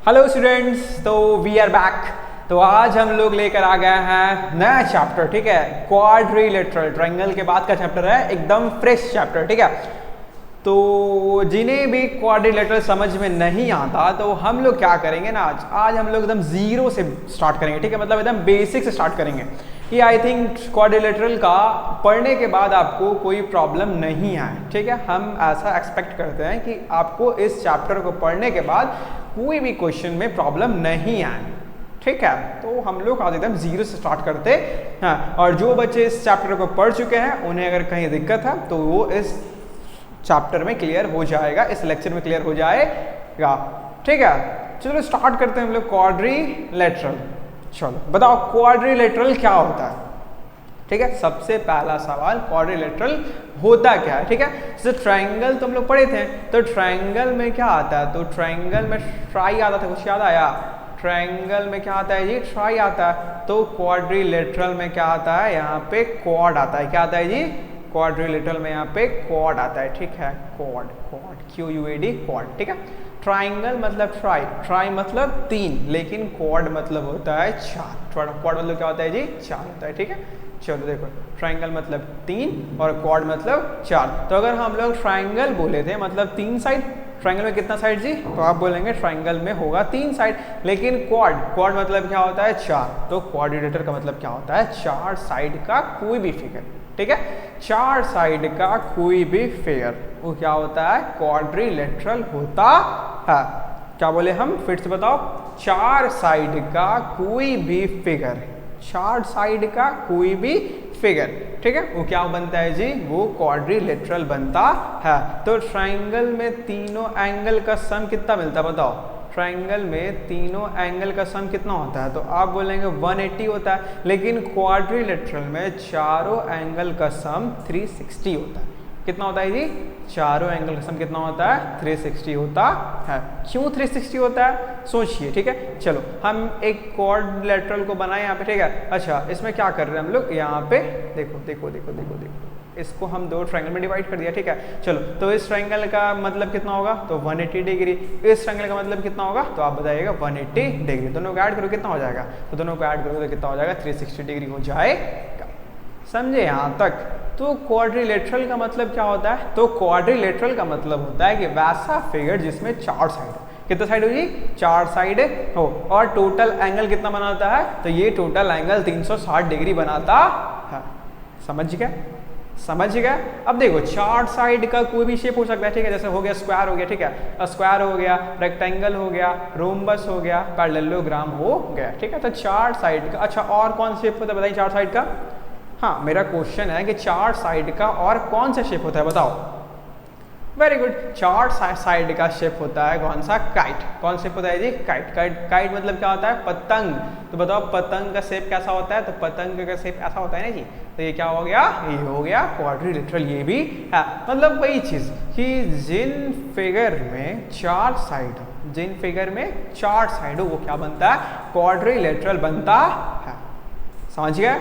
Hello students, तो we are back. तो आज हम लोग लेकर आ गए हैं नया चैप्टर, ठीक है। क्वाड्रिलेटरल ट्रायंगल के बाद का चैप्टर है, एकदम फ्रेश चैप्टर, ठीक है। तो जिन्हें भी क्वाड्रिलेटरल समझ में नहीं आता तो हम लोग क्या करेंगे ना, आज हम लोग एकदम जीरो से स्टार्ट करेंगे, ठीक है। मतलब एकदम बेसिक से स्टार्ट करेंगे कि आई थिंक क्वाड्रिलेटरल का पढ़ने के बाद आपको कोई प्रॉब्लम नहीं आए, ठीक है। हम ऐसा एक्सपेक्ट करते हैं कि आपको इस चैप्टर को पढ़ने के बाद कोई भी क्वेश्चन में प्रॉब्लम नहीं आए, ठीक है। तो हम लोग आज एकदम जीरो से स्टार्ट करते हैं। और जो बच्चे इस चैप्टर को पढ़ चुके हैं उन्हें अगर कहीं दिक्कत है तो वो इस चैप्टर में क्लियर हो जाएगा, इस लेक्चर में क्लियर हो जाएगा, ठीक है। चलो स्टार्ट करते हैं हम लोग क्वाड्रिलेटरल। चलो बताओ क्वाड्रिलेटरल क्या होता है, ठीक है। सबसे पहला सवाल, क्वाड्रिलेटरल होता क्या है, ठीक है। जैसे ट्रायंगल तो हम लोग पढ़े थे, तो ट्रायंगल में क्या आता है, तो ट्रायंगल में ट्राई आता था, कुछ याद आया? ट्रायंगल में क्या आता है जी? ट्राई आता है। तो क्वाड्रिलेटरल में क्या आता है? यहाँ पे क्वाड आता है। क्या आता है जी? क्वाड्रिलेटरल में यहाँ पे क्वाड आता है, ठीक है। क्वाड, क्वाड, QUAD, क्वाड, ठीक है। ट्राइंगल मतलब ट्राई, ट्राई मतलब तीन, लेकिन क्वाड मतलब होता है चार। क्वाड मतलब क्या होता है जी? चार होता है, ठीक है। चलो देखो, ट्राइंगल मतलब तीन और क्वाड मतलब चार। तो अगर हम लोग ट्राइंगल बोले थे मतलब तीन साइड, ट्राइंगल में कितना साइड जी? तो आप बोलेंगे ट्राइंगल में होगा तीन साइड, लेकिन क्वाड, क्वाड मतलब क्या होता है? चार। तो क्वाड्रिलेटरल का मतलब क्या होता है? चार साइड का कोई भी फिगर, ठीक है। चार साइड का कोई भी फिगर वो क्या होता है? क्वाड्रिलेटरल होता है। क्या बोले हम? फिर से बताओ। चार साइड का कोई भी फिगर, चार साइड का कोई भी फिगर, ठीक है, वो क्या बनता है जी? वो क्वाड्रिलेटरल बनता है। तो ट्रायंगल में तीनों एंगल का सम कितना मिलता है बताओ? ट्रायंगल में तीनों एंगल का सम कितना होता है? तो आप बोलेंगे 180 होता है, लेकिन क्वाड्रिलेटरल में चारों एंगल का सम 360 होता है। कितना होता है जी? चारों एंगल का सम कितना होता है? 360 होता है। क्यों 360 होता है? सोचिए, ठीक है। चलो हम एक क्वाड्रिलेटरल को बनाए यहाँ पे, ठीक है। अच्छा, इसमें क्या कर रहे हैं हम लोग? यहाँ पे देखो देखो देखो देखो देखो, इसको हम दो ट्रायंगल में डिवाइड कर दिया, ठीक है। चलो, तो इस ट्रायंगल का मतलब कितना होगा? तो 180 डिग्री। इस ट्रायंगल का मतलब कितना होगा? तो आप बताइएगा 180 डिग्री। दोनों को ऐड करो कितना हो जाएगा? तो दोनों को ऐड करोगे तो कितना हो जाएगा? 360 डिग्री हो जाएगा। समझे यहाँ तक? तो क्वाड्रिलेटरल का मतलब क्या होता है? तो क्वाड्रिलेटरल का मतलब होता है कि वैसा फिगर जिसमें चार साइड हो। कितना साइड हो जी? चार साइड हो। और टोटल एंगल कितना बनाता है? तो ये टोटल एंगल 360 डिग्री बनाता है। समझ गया? समझ गया? अब देखो, चार साइड का कोई भी शेप हो सकता है, ठीक है। जैसे हो गया स्क्वायर हो गया, ठीक है। स्क्वायर हो गया, रेक्टेंगल हो गया, रोम्बस हो गया, पैरेललोग्राम हो गया, ठीक है। तो चार साइड का, अच्छा और कौन सा शेप होता है बताइए चार साइड का? हाँ, मेरा क्वेश्चन है कि चार साइड का और कौन सा शेप होता है बताओ? वेरी गुड, चार साइड का शेप होता है कौन सा? काइट। कौन शेप होता है जी? काइट। काइट, काइट मतलब क्या होता है? पतंग। तो बताओ पतंग का शेप कैसा होता है? तो पतंग का शेप ऐसा होता है ना जी। तो ये क्या हो गया? ये हो गया क्वाड्रिलेटरल। ये भी है, मतलब वही चीज कि जिन फिगर में चार साइड हो, जिन फिगर में चार साइड हो, वो क्या बनता है? क्वाड्रिलेटरल बनता है। समझ गए?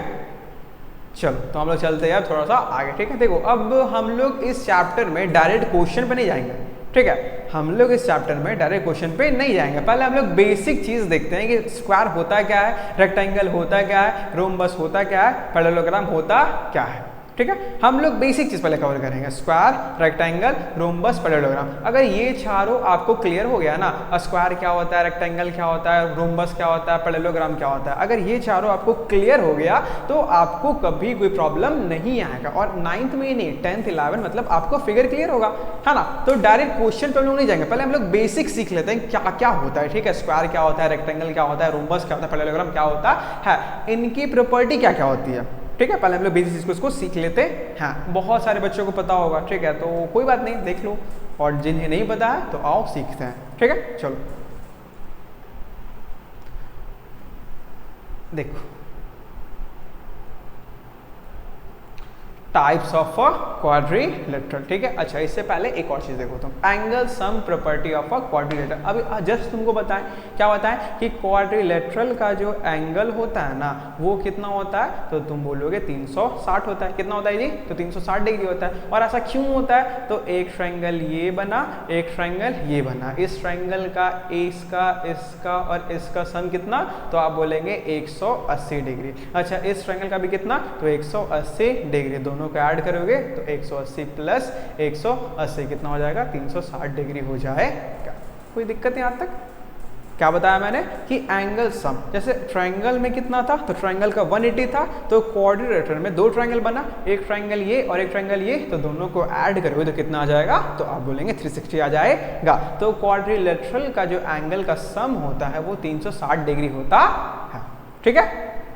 चलो, तो हम लोग चलते हैं थोड़ा सा आगे, ठीक है। देखो, अब हम लोग इस चैप्टर में डायरेक्ट क्वेश्चन पे नहीं जाएंगे, ठीक है। हम लोग इस चैप्टर में डायरेक्ट क्वेश्चन पे नहीं जाएंगे। पहले हम लोग बेसिक चीज देखते हैं कि स्क्वायर होता क्या है, रेक्टेंगल होता क्या है, रोम्बस होता क्या है, पैरेललोग्राम होता क्या है, ठीक है। हम लोग बेसिक चीज पहले कवर करेंगे, स्क्वायर, रेक्टेंगल, रोम्बस, पैरेललोग्राम। अगर ये चारों आपको क्लियर हो गया ना, स्क्वायर क्या होता है, रेक्टेंगल क्या होता है, रोम्बस क्या होता है, पैरेललोग्राम क्या होता है, अगर ये चारों आपको क्लियर हो गया तो आपको कभी कोई प्रॉब्लम नहीं आएगा। और 9th में ही नहीं, 10th 11 मतलब आपको फिगर क्लियर होगा, है ना। तो डायरेक्ट क्वेश्चन तो हम लोग नहीं जाएंगे, पहले हम लोग बेसिक सीख लेते हैं क्या क्या होता है, ठीक है। स्क्वायर क्या होता है, रेक्टेंगल क्या होता है, रोम्बस क्या होता है, पैरेललोग्राम क्या होता है, इनकी प्रॉपर्टी क्या क्या होती है, ठीक है। पहले हम लोग बेसिक इसको सीख लेते हैं। बहुत सारे बच्चों को पता होगा, ठीक है, तो कोई बात नहीं, देख लो। और जिन्हें नहीं पता है तो आओ सीखते हैं, ठीक है। चलो देखो, टाइप्स ऑफ क्वाड्रिलेटरल, ठीक है। अच्छा, इससे पहले एक और चीज़ देखो तुम, angle sum property of a quadrilateral. अभी जस्ट तुमको बताएं, क्या बताएं कि क्वाड्रिलेटरल का जो एंगल होता है ना वो कितना होता है, तो तुम बोलोगे 360 होता है। कितना होता है जी, तो 360 डिग्री होता है। और ऐसा क्यों होता है, तो एक ट्रायंगल ये बना, एक ट्रायंगल ये बना, इस ट्रायंगल का इसका और इसका सम कितना, तो आप बोलेंगे 180 डिग्री। अच्छा, इस ट्रायंगल का भी कितना, तो 180 डिग्री, दोनों को ऐड करोगे तो 180 प्लस 180 कितना हो जाएगा, 360 डिग्री हो जाएगा। कोई दिक्कत नहीं यहाँ तक। क्या बताया मैंने कि एंगल सम, जैसे ट्रायंगल में कितना था, तो ट्रायंगल का 180 था, तो क्वाड्रिलेटरल में दो ट्रायंगल बना, एक ट्रायंगल ये और एक ट्रायंगल ये, तो दोनों को ऐड करोगे तो कितना आ जाएगा, तो आप बोलेंगे 360 आ जाएगा। तो क्वाड्रिलेटरल का जो एंगल का सम होता है वो 360 डिग्री होता है, ठीक है।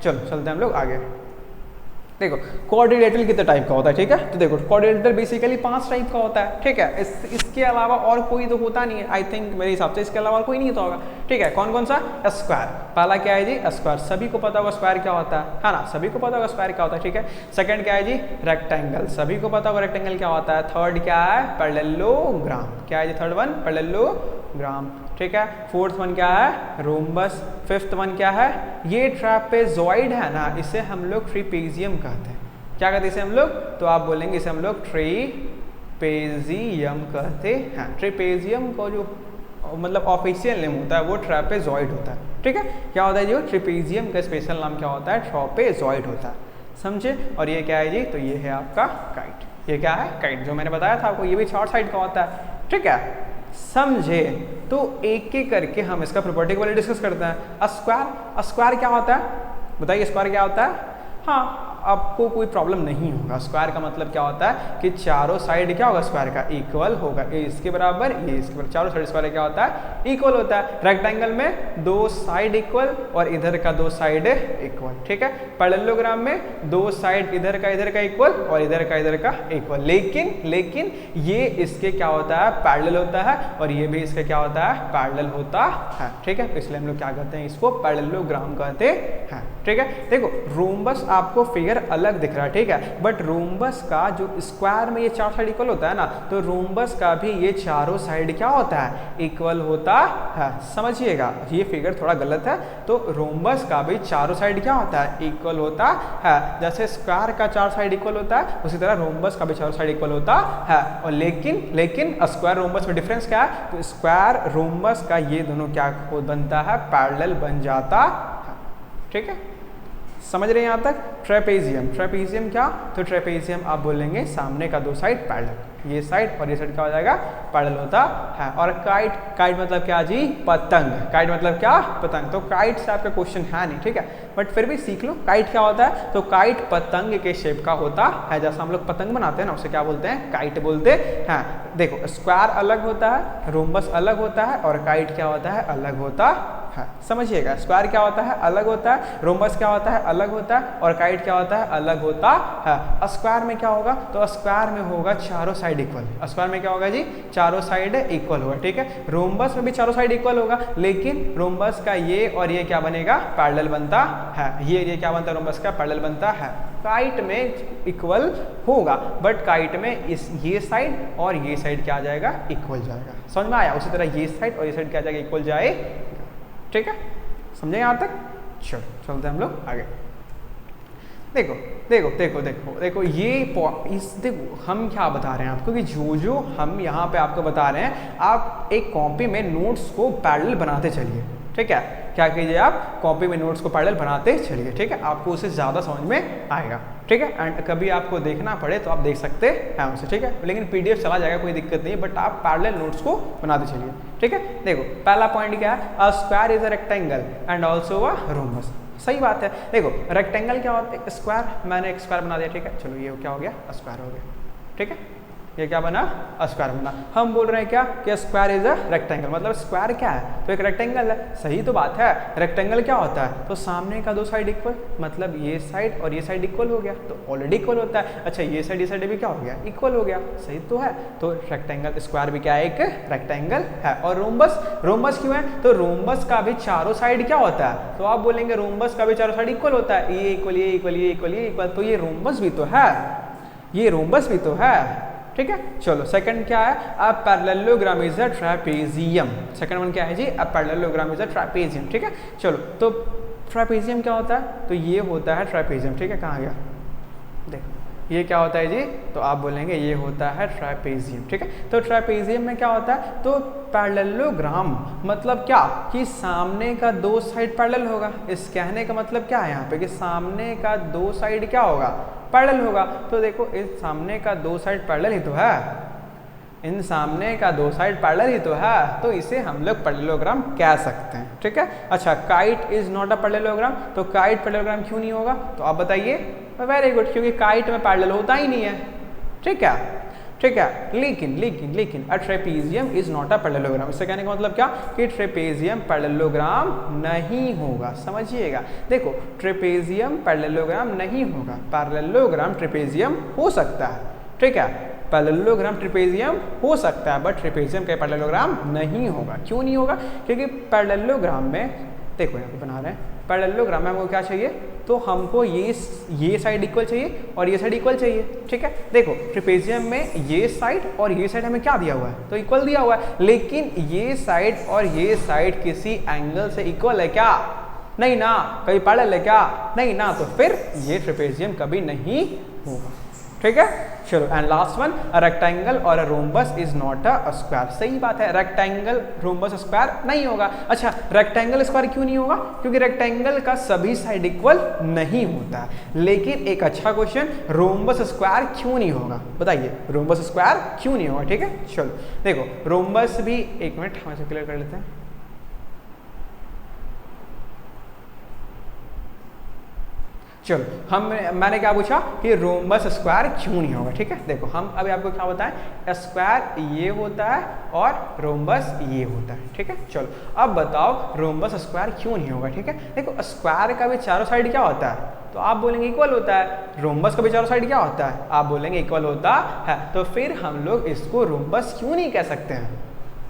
चलो चलते हैं हम लोग आगे। देखो क्वाड्रिलेटरल कितने टाइप का होता है, ठीक है। तो देखो क्वाड्रिलेटरल बेसिकली 5 टाइप का होता है, ठीक है। इसके अलावा और कोई तो होता नहीं है, आई थिंक मेरे हिसाब से इसके अलावा और कोई नहीं होता होगा, ठीक है। कौन कौन सा, स्क्वायर। पहला क्या है जी, स्क्वायर, सभी को पता होगा स्क्वायर क्या होता है ना, सभी को पता होगा स्क्वायर क्या होता है, ठीक है। सेकंड क्या है जी, रेक्टेंगल, सभी को पता होगा रेक्टेंगल क्या होता है। थर्ड क्या है, पैरेललोग्राम, क्या है जी थर्ड वन, पैरेललोग्राम, ठीक है। फोर्थ वन क्या है, रोम्बस। फिफ्थ वन क्या है, ये ट्रैपेजॉइड है ना, इसे हम लोग ट्रिपेजियम कहते हैं। क्या कहते हैं इसे हम लोग, तो आप बोलेंगे इसे हम लोग ट्रिपेजियम कहते हैं। ट्रिपेजियम को जो मतलब ऑफिशियल नेम होता है वो ट्रैपेजॉइड होता है, ठीक है। क्या होता है जो ट्रिपेजियम का स्पेशल नाम क्या होता है, ट्रैपेजॉइड होता है, समझे। और ये क्या है जी, तो ये है आपका काइट। ये क्या है, काइट, जो मैंने बताया था आपको, ये भी 4 साइड का होता है, ठीक है, समझे। तो एक एक करके हम इसका प्रॉपर्टी के बारे में डिस्कस करते हैं। स्क्वायर, स्क्वायर क्या होता है, बताइए स्क्वायर क्या होता है। हाँ, आपको कोई प्रॉब्लम नहीं होगा। स्क्वायर का मतलब क्या होता है कि चारों साइड क्या होगा स्क्वायर का, इक्वल होगा, ये इसके बराबर, ये इसके बराबर, चारों साइड स्क्वायर क्या होता है, इक्वल होता है। रेक्टेंगल में 2 साइड इक्वल और इधर का 2 साइड इक्वल, ठीक है। पैरेललोग्राम में 2 साइड इधर का इक्वल और इधर का इक्वल, लेकिन ये इसके क्या होता है, पैरेलल होता है, और ये भी इसका क्या होता है, पैरेलल होता है, ठीक है। इसलिए हम लोग क्या कहते हैं, इसको पैरेललोग्राम कहते हैं, ठीक है। देखो रोम्बस आपको फिगर अलग दिख रहा है, ठीक है, बट रोम्बस का जो स्क्वायर में ये 4 साइड इक्वल होता है ना, तो रोम्बस का भी ये चारों साइड क्या होता है, इक्वल होता है, समझिएगा। ये फिगर थोड़ा गलत है, तो रोम्बस का भी चारों साइड क्या होता है, इक्वल होता है। जैसे स्क्वायर का 4 साइड इक्वल होता है, उसी तरह रोम्बस का भी 4 साइड इक्वल होता है। और लेकिन स्क्वायर रोम्बस में डिफरेंस क्या है, तो स्क्वायर रोम्बस का ये दोनों क्या बनता है, पैरेलल बन जाता है, ठीक है। समझ रहे हैं यहाँ तक। ट्रेपेजियम क्या, तो ट्रेपेजियम आप बोलेंगे सामने का 2 साइड पैरेलल, ये साइड और ये साइड क्या हो जाएगा, पैरेलल होता है। और काइट मतलब क्या जी, पतंग। काइट मतलब क्या, पतंग। तो काइट से आपका क्वेश्चन है नहीं, ठीक है, बट फिर भी सीख लो काइट क्या होता है। तो काइट पतंग के शेप का होता है, जैसा हम लोग पतंग बनाते हैं ना, उसे क्या बोलते हैं, काइट बोलते हैं। देखो स्क्वायर अलग होता है, रोम्बस अलग होता है, और काइट क्या होता है, अलग होता है, समझिएगा। स्क्वायर क्या होता है, अलग होता है, रोम्बस क्या होता है, अलग होता है, और काइट क्या होता है, अलग होता है। स्क्वायर में क्या होगा, तो स्क्वायर में होगा चारों साइड इक्वल। स्क्वायर में क्या होगा जी, चारों साइड इक्वल होगा, ठीक है। रोम्बस में भी चारों साइड इक्वल होगा, लेकिन रोम्बस का ये और ये क्या बनेगा, पैरेलल बनता है। ये क्या बनता है, रोम्बस का पैरेलल बनता है। काइट में इक्वल होगा, बट काइट में ये साइड और ये साइड क्या आ जाएगा, इक्वल जाएगा। समझ में आया। उसी तरह ये साइड और ये साइड क्या आ जाएगा, इक्वल जाएगा, ठीक है, समझे यहाँ तक। चलते हम लोग आगे। देखो हम क्या बता रहे हैं आपको कि जो हम यहाँ पे आपको बता रहे हैं, आप एक कॉपी में नोट्स को पैरेलल बनाते चलिए, ठीक है। क्या कीजिए, आप कॉपी में नोट्स को पैरेलल बनाते चलिए, ठीक है, आपको उससे ज़्यादा समझ में आएगा, ठीक है। एंड कभी आपको देखना पड़े तो आप देख सकते हैं उसे, ठीक है, लेकिन PDF चला जाएगा, कोई दिक्कत नहीं है, बट आप पैरेलल नोट्स को बनाते चलिए, ठीक है। देखो पहला पॉइंट क्या है, a square is a rectangle and also a rhombus. सही बात है। देखो रेक्टेंगल क्या होता है, स्क्वायर, मैंने एक स्क्वायर बना दिया, ठीक है, चलो ये क्या हो गया, स्क्वायर हो गया, ठीक है। ये क्या बना, स्क्वायर बना। हम बोल रहे हैं क्या कि स्क्वायर इज अ रेक्टेंगल, मतलब स्क्वायर क्या है, तो एक रेक्टेंगल है। सही तो बात है। रेक्टेंगल क्या होता है, तो सामने का 2 साइड इक्वल, मतलब ये साइड और ये साइड इक्वल हो गया, तो ऑलरेडी इक्वल होता है। अच्छा ये साइड भी क्या हो गया, इक्वल हो गया, सही तो है। तो रेक्टेंगल, स्क्वायर भी क्या है, एक रेक्टेंगल है। और रोम्बस क्यों है, तो रोम्बस का भी चारों साइड क्या होता है, तो आप बोलेंगे रोम्बस का भी चारों साइड इक्वल होता है, ये इक्वल, ये इक्वल, ये इक्वल, ये इक्वल, तो ये रोम्बस भी तो है। ये रोम्बस भी तो है, ठीक है। चलो सेकंड क्या है, a parallelogram is a trapezium. Second one क्या है जी, a parallelogram is a trapezium, ठीक है। चलो तो ट्रैपेजियम क्या होता है, तो ये होता है ट्रैपेजियम, ठीक है। कहाँ गया, देखो ये क्या होता है जी, तो आप बोलेंगे ये होता है ट्रैपेजियम, ठीक है। तो ट्रैपेजियम में क्या होता है, तो पैरेललोग्राम मतलब क्या कि सामने का दो साइड पैरेलल होगा। इस कहने का मतलब क्या है यहाँ पे कि सामने का दो साइड क्या होगा, पैरेलल होगा। तो देखो इस सामने का दो साइड पैरेलल ही तो है, इन सामने का दो साइड पैरेलल ही तो है, तो इसे हम लोग पैरेललोग्राम कह सकते हैं, ठीक है। अच्छा, kite is not a parallelogram, तो काइट पैरेललोग्राम क्यों नहीं होगा, तो आप बताइए। वेरी गुड, क्योंकि काइट में पैरेलल होता ही नहीं है, ठीक है, ठीक है। लेकिन लेकिन लेकिन a trapezium is not a parallelogram, इससे कहने का मतलब क्या कि ट्रेपेजियम पैरेललोग्राम नहीं होगा, समझिएगा। देखो ट्रेपेजियम पैरेललोग्राम नहीं होगा, पैरेललोग्राम ट्रेपेजियम हो सकता है, ठीक है। पैरेललोग्राम ट्रेपेजियम हो सकता है, बट ट्रेपेजियम का पैरेललोग्राम नहीं होगा। क्यों नहीं होगा, क्योंकि पैरेललोग्राम में देखो यहाँ पे बना रहे हैं, पैरेललोग्राम में हमको क्या चाहिए, तो हमको ये साइड इक्वल चाहिए और ये साइड इक्वल चाहिए, ठीक है। देखो ट्रेपेजियम में ये साइड और ये साइड हमें क्या दिया हुआ है, तो इक्वल दिया हुआ है, लेकिन ये साइड और ये साइड किसी एंगल से इक्वल है क्या, नहीं ना। कभी पैरेलल है क्या, नहीं ना, तो फिर ये ट्रेपेजियम कभी नहीं होगा, ठीक है। चलो and last one, a rectangle और a rhombus is not a square. सही बात है, रेक्टेंगल रोम्बस स्क्वायर नहीं होगा। अच्छा, रेक्टेंगल स्क्वायर क्यों नहीं होगा, क्योंकि रेक्टेंगल का सभी साइड इक्वल नहीं होता है। लेकिन एक अच्छा क्वेश्चन, रोम्बस स्क्वायर क्यों नहीं होगा, बताइए रोम्बस स्क्वायर क्यों नहीं होगा, ठीक है। चलो देखो रोम्बस भी, एक मिनट हम इसे क्लियर कर लेते हैं। चलो मैंने क्या पूछा कि रोम्बस स्क्वायर क्यों नहीं होगा, ठीक है। देखो हम अभी आपको क्या बताएं, स्क्वायर ये होता है और रोम्बस ये होता है, ठीक है। चलो अब बताओ रोम्बस स्क्वायर क्यों नहीं होगा, ठीक है। देखो स्क्वायर का भी चारों साइड क्या होता है, तो आप बोलेंगे इक्वल होता है। रोम्बस का भी चारों साइड क्या होता है, आप बोलेंगे इक्वल होता है। तो फिर हम लोग इसको रोम्बस क्यों नहीं कह सकते हैं,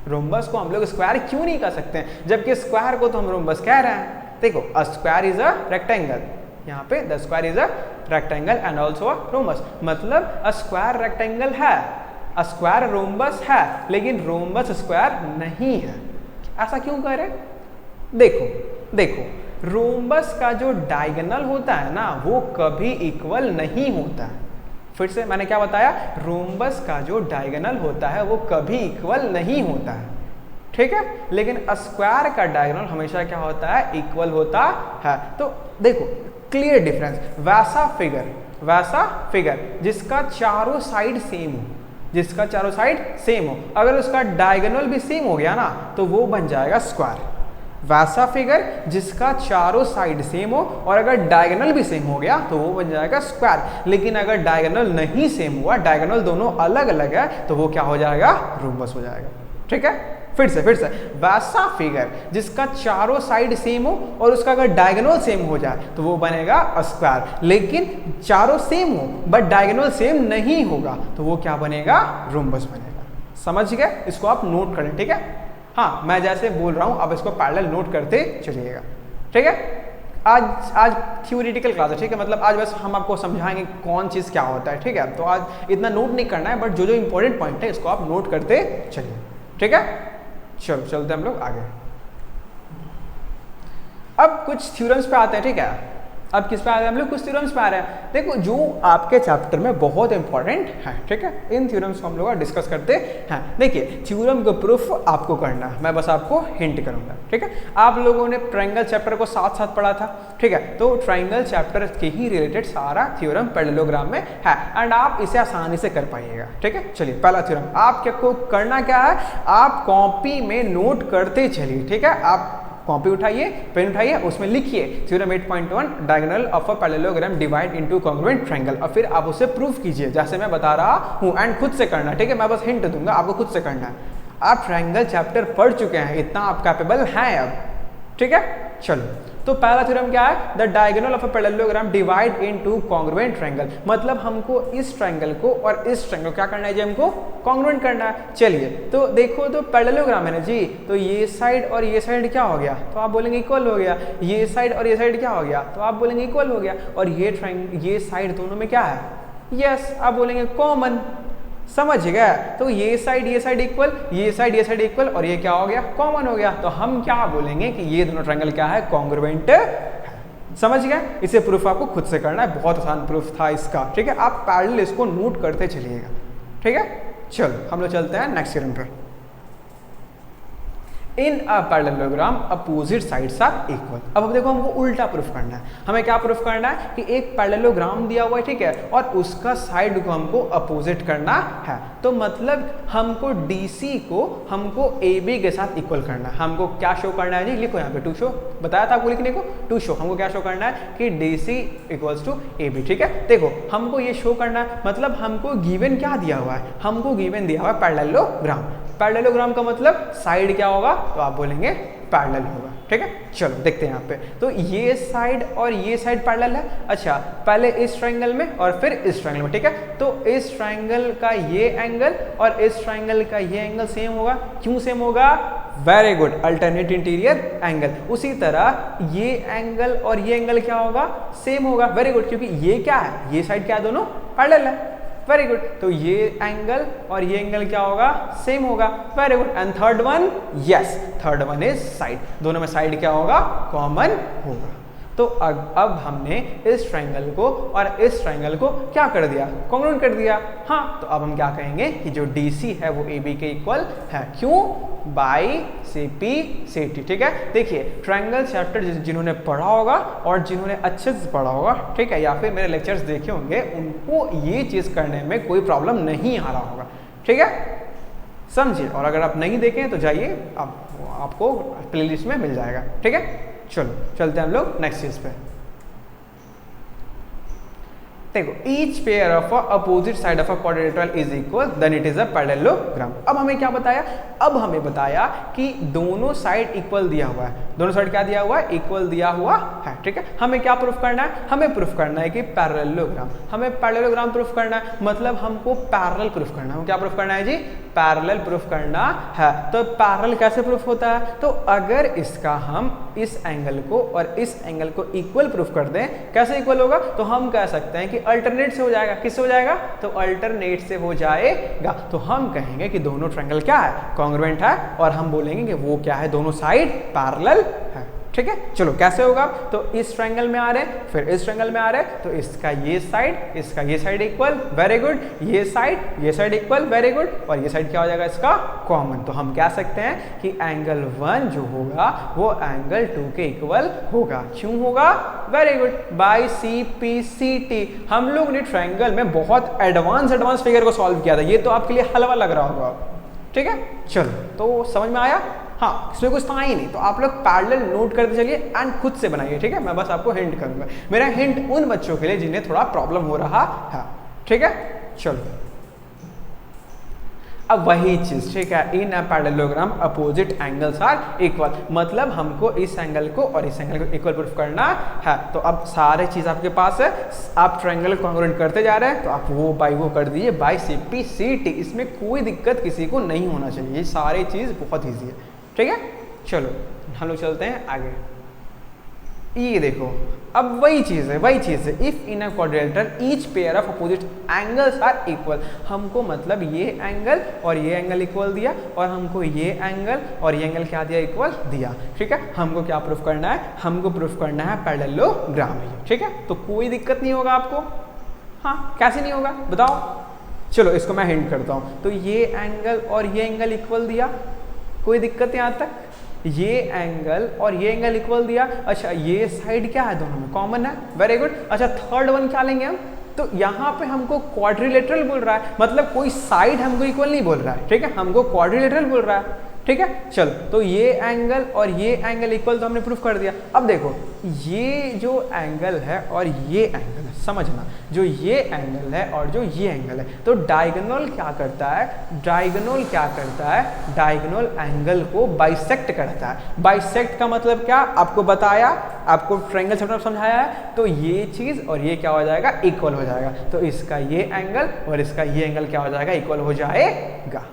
रोम्बस को हम लोग स्क्वायर क्यों नहीं कह सकते हैं, जबकि स्क्वायर को तो हम रोम्बस कह रहे हैं। देखो a square is a rectangle, यहाँ पे the square is a rectangle and also a rhombus, मतलब अ स्क्वायर रेक्टेंगल है, अ स्क्वायर रोम्बस है, लेकिन रोम्बस स्क्वायर नहीं है। ऐसा क्यों कह रहे, देखो देखो रोम्बस का जो डायगोनल होता है ना, वो कभी इक्वल नहीं होता है। फिर से मैंने क्या बताया, रोम्बस का जो डायगोनल होता है वो कभी इक्वल नहीं होता है, ठीक है। लेकिन स्क्वायर का डायगोनल हमेशा क्या होता है, इक्वल होता है। तो देखो क्लियर डिफरेंस, वैसा फिगर जिसका चारों साइड सेम हो, जिसका चारों साइड सेम हो, अगर उसका डायगोनल भी सेम हो गया ना तो वो बन जाएगा स्क्वायर। वैसा फिगर जिसका चारों साइड सेम हो और अगर डायगोनल भी सेम हो गया तो वो बन जाएगा स्क्वायर। लेकिन अगर डायगोनल नहीं सेम हुआ, डायगोनल दोनों अलग अलग है, तो वो क्या हो जाएगा, रोम्बस हो जाएगा, ठीक है। फिर से वैसा फिगर जिसका चारों साइड सेम हो और उसका अगर डायगोनल सेम हो जाए तो वो बनेगा स्क्वायर। लेकिन चारों सेम हो बट डायगोनल सेम नहीं होगा तो वो क्या बनेगा, रोम्बस बनेगा। समझ गए, इसको आप नोट करें, ठीक है। हाँ मैं जैसे बोल रहा हूं आप इसको पैरेलल नोट करते चलिएगा, ठीक है। आज थ्योरेटिकल क्लास है, ठीक है, मतलब आज बस हम आपको समझाएंगे कौन चीज़ क्या होता है, ठीक है। तो आज इतना नोट नहीं करना है, बट जो जो इंपॉर्टेंट पॉइंट है इसको आप नोट करते चलिए, ठीक है। चलो चलते हम लोग आगे। अब कुछ थ्योरम्स पे आते हैं, ठीक है। अब किस पे आ रहे हैं हम लोग, कुछ थ्योरम्स पे आ रहे हैं। देखो जो आपके चैप्टर में बहुत इंपॉर्टेंट है, ठीक है, इन थ्योरम्स को हम लोग डिस्कस करते हैं। देखिए थ्योरम का प्रूफ आपको करना है, मैं बस आपको हिंट करूंगा, ठीक है। आप लोगों ने ट्रायंगल चैप्टर को साथ साथ पढ़ा था, ठीक है, तो ट्रायंगल चैप्टर के ही रिलेटेड सारा थ्योरम पैरेललोग्राम में है एंड आप इसे आसानी से कर पाइएगा, ठीक है। चलिए पहला थ्योरम, आप क्या करना क्या है, आप कॉपी में नोट करते चलिए, ठीक है। आप कॉपी उठाइए, पेन उठाइए, उसमें लिखिए theorem 8.1 diagonal of a parallelogram divide into congruent triangle, और फिर आप उसे प्रूफ कीजिए जैसे मैं बता रहा हूँ एंड खुद से करना, ठीक है। मैं बस हिंट दूंगा, आपको खुद से करना है। आप ट्रायंगल चैप्टर पढ़ चुके हैं, इतना आप कैपेबल हैं अब, ठीक है। चलो तो पहला थ्योरम क्या है, the diagonal of a parallelogram divide into congruent triangle, मतलब हमको इस ट्रायंगल को और इस ट्रायंगल को क्या करना है जी, हमको कॉन्ग्रुएंट करना है। चलिए तो देखो तो पैरेललोग्राम है ना जी, तो ये साइड और ये साइड क्या हो गया, तो आप बोलेंगे इक्वल हो गया। ये साइड और ये साइड क्या हो गया, तो आप बोलेंगे इक्वल हो गया। और ये साइड दोनों में क्या है, यस, आप बोलेंगे कॉमन। समझ गया? तो ये साइड इक्वल, ये साइड इक्वल, और ये क्या हो गया? कॉमन हो गया। तो हम क्या बोलेंगे कि ये दोनों ट्रायंगल क्या है? कॉन्ग्रुएंट है। समझ गए? इसे प्रूफ आपको खुद से करना है, बहुत आसान प्रूफ था इसका। ठीक है, आप पैरेलल इसको नोट करते चलिएगा। ठीक है, चलो हम लोग चलते हैं नेक्स्ट थ्योरम पे। In a parallelogram opposite sides are equal. अब देखो हमको उल्टा प्रूफ करना है। हमें क्या प्रूफ करना है कि एक पैरेललोग्राम दिया हुआ है, ठीक है, और उसका साइड को हमको अपोजिट करना है। तो मतलब हमको DC को हमको AB के साथ इक्वल करना है। हमको क्या शो करना है जी? लिखो यहाँ पे टू शो, बताया था आपको लिखने को, टू शो। हमको क्या शो करना है कि DC इक्वल्स टू AB। ठीक है, देखो हमको ये शो करना है, मतलब हमको गिवन क्या दिया हुआ है? हमको गिवन दिया हुआ है पैरेललोग्राम। पैरेललोग्राम का मतलब साइड क्या होगा? तो आप बोलेंगे पैरेलल होगा। ठीक है, चलो देखते हैं यहाँ पे। तो ये साइड और ये साइड पैरेलल है। अच्छा, पहले इस ट्रायंगल में और फिर इस ट्रायंगल में। ठीक है, तो इस ट्रायंगल का ये एंगल और इस ट्रायंगल का ये एंगल सेम होगा। क्यों सेम होगा? Very good, alternate interior angle. उसी तरह ये एंगल और ये एंगल क्या होगा? सेम होगा। वेरी गुड, क्योंकि ये क्या है? ये साइड क्या है? दोनों पैरेलल है। वेरी गुड, तो ये एंगल और ये एंगल क्या होगा? सेम होगा। Very good, and third one? Yes, third one is side. दोनों में साइड क्या होगा? कॉमन होगा। तो अब हमने इस ट्रायंगल को और इस ट्रायंगल को क्या कर दिया? कॉन्ग्रुएंट कर दिया। हाँ, तो अब हम क्या कहेंगे कि जो DC है वो AB के इक्वल है। क्यों? By CP CT। ठीक है, देखिए ट्रायंगल चैप्टर जिन्होंने पढ़ा होगा और जिन्होंने अच्छे से पढ़ा होगा, ठीक है, या फिर मेरे लेक्चर्स देखे होंगे, उनको ये चीज़ करने में कोई प्रॉब्लम नहीं आ रहा होगा। ठीक है, समझिए। और अगर आप नहीं देखें तो जाइए, आपको प्लेलिस्ट में मिल जाएगा। ठीक है, चलो चलते हैं हम लोग नेक्स्ट चीज पे। देखो, each pair of opposite side of a quadrilateral is equal, then it is a parallelogram. अब हमें क्या बताया? अब हमें बताया कि दोनों साइड इक्वल दिया हुआ है। दोनों साइड क्या दिया हुआ है? इक्वल दिया हुआ है। ठीक है, हमें क्या प्रूफ करना है? हमें प्रूफ करना है कि पैरेललोग्राम। हमें पैरेललोग्राम प्रूफ करना है, मतलब हमको पैरेलल प्रूफ करना है। हम क्या प्रूफ करना है जी? पैरेलल प्रूफ करना है। तो पैरेलल कैसे प्रूफ होता है? तो अगर इसका हम इस एंगल को और इस एंगल को इक्वल प्रूफ कर दें, कैसे इक्वल होगा? तो हम कह सकते हैं कि अल्टरनेट से हो जाएगा। किससे हो जाएगा? तो अल्टरनेट से हो जाएगा। तो हम कहेंगे कि दोनों ट्रायंगल क्या है? कॉन्ग्रुएंट है, और हम बोलेंगे कि वो क्या है? दोनों साइड पैरेलल है। ठीक है, चलो कैसे होगा? तो इस ट्रायंगल में आ रहे हैं, फिर इस ट्रायंगल में आ रहे हैं, तो इसका ये साइड, इसका ये साइड इक्वल। वेरी गुड, ये साइड इक्वल। वेरी गुड, और ये साइड क्या हो जाएगा? इसका कॉमन। तो हम कह सकते हैं कि एंगल 1 जो होगा वो एंगल 2 के इक्वल होगा। क्यों होगा? Very good, by CP CT। हम लोग ने ट्रायंगल में बहुत एडवांस फिगर को सॉल्व किया था, ये तो आपके लिए हलवा लग रहा होगा। ठीक है, चलो तो समझ में आया? हाँ, इसमें कुछ था ही नहीं, तो आप लोग पैरेलल नोट करते चलिए एंड खुद से बनाइए। ठीक है, मैं बस आपको हिंट करूंगा। मेरा हिंट उन बच्चों के लिए जिन्हें थोड़ा प्रॉब्लम हो रहा है। ठीक है, चलो अब वही चीज, ठीक है, in a parallelogram opposite angles are equal, मतलब हमको इस एंगल को और इस एंगल को इक्वल प्रूफ करना है। तो अब सारे चीज आपके पास है, आप ट्रायंगल कॉन्ग्रुएंट करते जा रहे हैं, तो आप वो बाई वो कर दीजिए, बाई CP CT। इसमें कोई दिक्कत किसी को नहीं होना चाहिए, ये सारी चीज बहुत ईजी है। ठीक है, चलो हम लोग चलते हैं आगे। ये देखो, अब वही चीज है, if in a quadrilateral each pair of opposite angles are equal. हमको मतलब ये एंगल और ये एंगल इक्वल दिया, और हमको ये एंगल और ये एंगल क्या दिया? इक्वल दिया। ठीक है, हमको क्या प्रूफ करना है? हमको प्रूफ करना है पैरेललोग्राम। ठीक है, तो कोई दिक्कत नहीं होगा आपको। हाँ, कैसे नहीं होगा बताओ? चलो इसको मैं हिंट करता हूँ। तो ये एंगल और ये एंगल इक्वल दिया, कोई दिक्कत यहाँ तक? ये एंगल और ये एंगल इक्वल दिया। अच्छा, ये साइड क्या है? दोनों में कॉमन है। Very good. अच्छा, थर्ड वन क्या लेंगे हम? तो यहाँ पे हमको क्वाड्रिलेटरल बोल रहा है, मतलब कोई साइड हमको इक्वल नहीं बोल रहा है। ठीक है, हमको क्वाड्रिलेटरल बोल रहा है। ठीक है, चलो तो ये एंगल और ये एंगल इक्वल, तो हमने प्रूफ कर दिया। अब देखो, ये जो एंगल है और ये एंगल है, समझना, जो ये एंगल है और जो ये एंगल है, तो डायगोनल क्या करता है? डायगोनल एंगल को बाइसेक्ट करता है। बाइसेक्ट का मतलब क्या? आपको बताया, आपको ट्रायंगल चैप्टर में समझाया है। तो ये चीज और ये क्या हो जाएगा? इक्वल हो जाएगा। तो इसका ये एंगल और इसका ये एंगल क्या हो जाएगा? इक्वल हो जाएगा।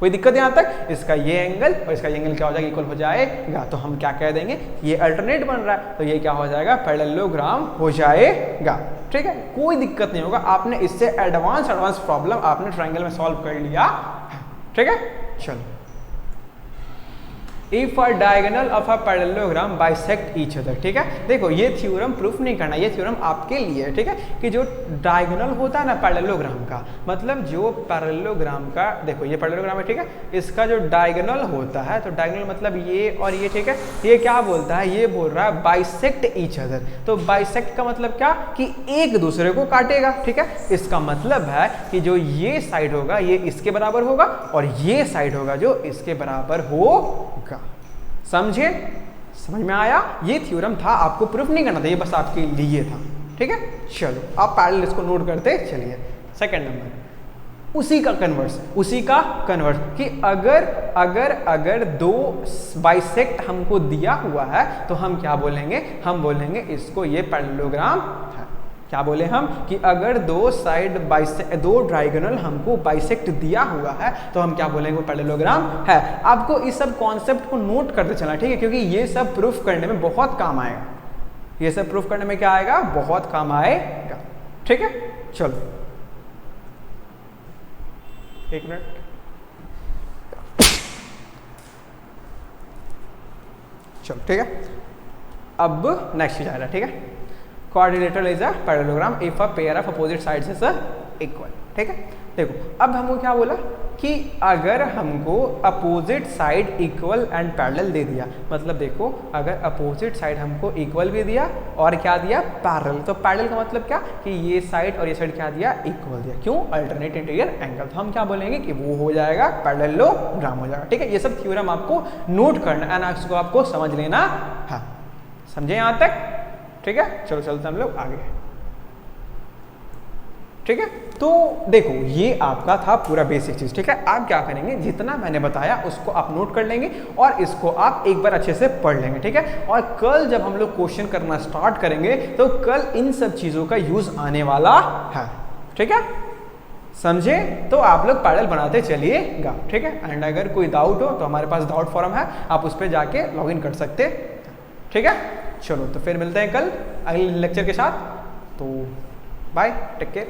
कोई दिक्कत यहाँ तक? इसका ये एंगल और इसका ये एंगल क्या हो जाएगा? इक्वल हो जाएगा। तो हम क्या कह देंगे? ये अल्टरनेट बन रहा है तो ये क्या हो जाएगा? पैरेललोग्राम हो जाएगा। ठीक है, कोई दिक्कत नहीं होगा। आपने इससे एडवांस प्रॉब्लम आपने ट्रायंगल में सॉल्व कर लिया। ठीक है, चलो। If a diagonal of a parallelogram bisect each other. ठीक है, देखो ये थ्योरम प्रूफ नहीं करना, ये थ्योरम आपके लिए है। ठीक है, कि जो डायगोनल होता है ना पैरेललोग्राम का, मतलब जो पैरेललोग्राम का, देखो ये पैरेललोग्राम है। ठीक है, इसका जो डायगोनल होता है, तो डायगोनल मतलब ये और ये। ठीक है, ये क्या बोलता है? ये बोल रहा है बाइसेक्ट ईच अदर। तो बाइसेक्ट का मतलब क्या? कि एक दूसरे को काटेगा। ठीक है, इसका मतलब है कि जो ये साइड होगा ये इसके बराबर होगा और ये साइड होगा जो इसके बराबर होगा। समझे? समझ में आया? ये थ्योरम था, आपको प्रूफ नहीं करना था, ये बस आपके लिए था। ठीक है, चलो आप पैरेलल इसको नोट करते चलिए। सेकंड नंबर, उसी का कन्वर्स कि अगर दो बाइसेक्ट हमको दिया हुआ है तो हम क्या बोलेंगे? हम बोलेंगे इसको ये पैरेललोग्राम है। क्या बोले हम? कि अगर दो डायगोनल हमको बाइसेक्ट दिया हुआ है तो हम क्या बोलेंगे? वो पैरेललोग्राम है। आपको इस सब कॉन्सेप्ट को नोट करते चलना। ठीक है, क्योंकि ये सब प्रूफ करने में बहुत काम आएगा। ये सब प्रूफ करने में क्या आएगा? बहुत काम आएगा। ठीक है, चलो एक मिनट। चलो ठीक है, अब नेक्स्ट चीज आ रहा है। ठीक है, quadrilateral is a parallelogram if a pair of opposite sides is equal। ठीक है, देखो अब हमको क्या बोला कि अगर हमको opposite side equal and parallel दे दिया, मतलब देखो अगर अपोजिट साइड हमको इक्वल भी दिया और क्या दिया? पैरेलल। तो पैरेलल का मतलब क्या? कि ये साइड और ये साइड क्या दिया? इक्वल दिया। क्यों? Alternate interior angle. तो हम क्या बोलेंगे कि वो हो जाएगा पैरेललोग्राम हो जाएगा। ठीक है, ये सब थ्योरम आपको नोट करना एंड इसको आपको समझ लेना है। समझे यहाँ तक? ठीक है, चलो चलते हम लोग आगे। ठीक है, तो देखो ये आपका था पूरा बेसिक चीज। ठीक है, आप क्या करेंगे? जितना मैंने बताया उसको आप नोट कर लेंगे और इसको आप एक बार अच्छे से पढ़ लेंगे। ठीक है, और कल जब हम लोग क्वेश्चन करना स्टार्ट करेंगे तो कल इन सब चीजों का यूज आने वाला है। ठीक है, समझे? तो आप लोग पैरेलल बनाते चलिएगा। ठीक है, एंड अगर कोई डाउट हो तो हमारे पास डाउट फॉरम है, आप उस पर जाके लॉग इन कर सकते। ठीक है, चलो तो फिर मिलते हैं कल अगले लेक्चर के साथ। तो बाय, टेक केयर।